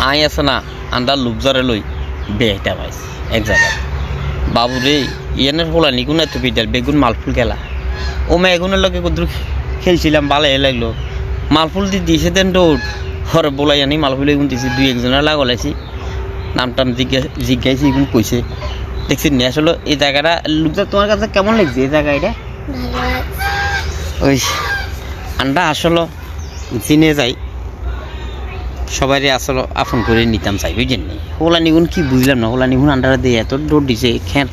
I আছে না under লুকজারে লই বেটা পাইস এক জায়গায় বাবু রে ইয়ানের হোলা নিগুন এত বিদ্যাল বেগুন মালফুল গেলা ও মা এগুনের লোকে কদ্দুর খেলছিলাম ভালো লাগলো মালফুল দিয়েছে দেন দৌড় হরে বলাই আনি মালফুল এগুন দিয়েছি দুই একজনের লাগলাইছি নাম টাম জিজ্ঞাসি এগুন কইছে দেখছি নিয়ে আসলে এই জায়গাটা লুকজা তোমার কাছে কেমন লাগছে এই জায়গা এটা ওই আন্ডা আসলে চিনে যাই সবাই আসলে আপন করে নিতাম চাই বুঝছেন নি হোলা নিগুন কি বুঝলাম না হোলা নিগুন আন্ডারা দিয়ে এত দৌড় দিছে খ্যার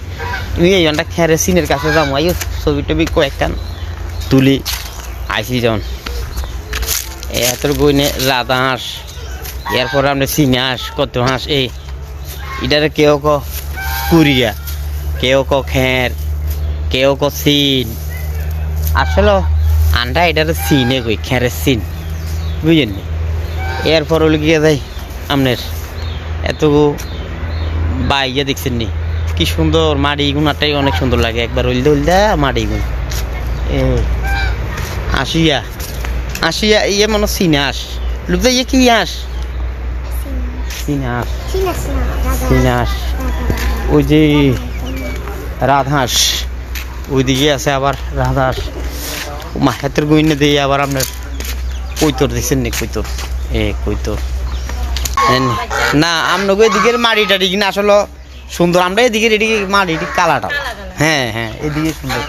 তুমি এই আন্ডা খ্যারে সিনের কাছে যাবো আইও ছবি টবি কয়েকখান তুলি আইসি যেমন এত বইনে রাধা হাঁস এরপরে আমরা চিনে হাঁস কত হাঁস এই এটারে কেউ ক কুরিয়া কেউ ক খ্যার কেউ ক সিন আসলে আন্ডা এটারে সিনে কই খ্যারের সিন বুঝলেন নি এরপর হলে গিয়ে যাই আপনার এত বাইয়া দেখছেন নি কি সুন্দর মাটি গুণাটাই অনেক সুন্দর লাগে একবার হইলদা হইলদা মাটি গুণ আসিয়া আসিয়া ইয়ে মনে চিনাস লুকজা ইয়ে কি আস চিনাস চিনাস ওই যে রাধাস ওইদিকে আছে আবার রাধাস মা হাতের গুইনে দিয়ে আবার আপনার কৈতর দেখছেন নি কৈতর কৈতর না আপনাকে এদিকের মাটি টাড়ি কিনা আসলে সুন্দর আমরা এদিকের এদিকে মাটি কালাটা হ্যাঁ হ্যাঁ এদিকে সুন্দর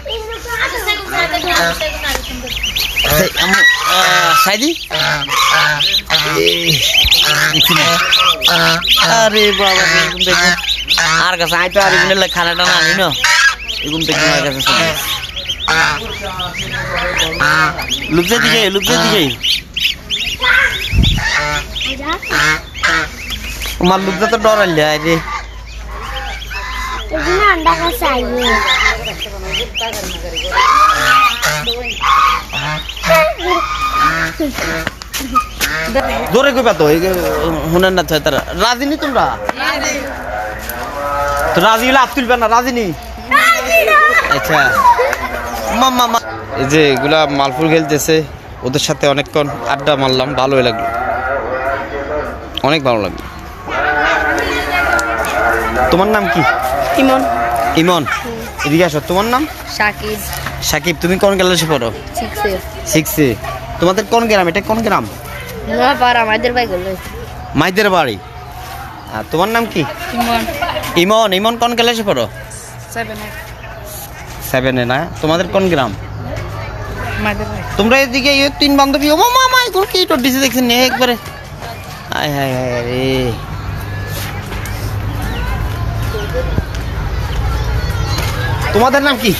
সাইদি আরে বাবা দেখুন আর কাছে আই তো আর এগুলো খানাটা না আনি না এগুলো দেখুন আর কাছে লুকজা দিকে আমার লুকজা তো ডরাইলে রে জোরে কইবা তো শুনেন না তারা রাজিনী তোমরা তো রাজি হলে আপ তুলবে না রাজিনী আচ্ছা মামা এই যে এগুলা মালফুল খেলতেছে ওদের সাথে অনেকক্ষণ আড্ডা মারলাম ভালোই লাগলো অনেক ভালো লাগলো তোমার নাম কি ইমন ইমন এদিকে আসো তোমার নাম শাকিব সাকিব তুমি কোন ক্লাসে পড়ো 6 তোমাদের কোন গ্রাম এটা কোন গ্রাম নোয়াপাড়া আমাদের বাড়ি গেল মাইদের বাড়ি আর তোমার নাম কি ইমন ইমন ইমন কোন ক্লাসে পড়ো 7 না তোমাদের কোন গ্রাম আমাদের বাড়ি তোমরা এদিকে এই তিন বান্ধবী ও মামা এগুলো কি তো ডিসে দেখছেন নে একবারে আয় হায় হায় রে তোমাদের নাম কি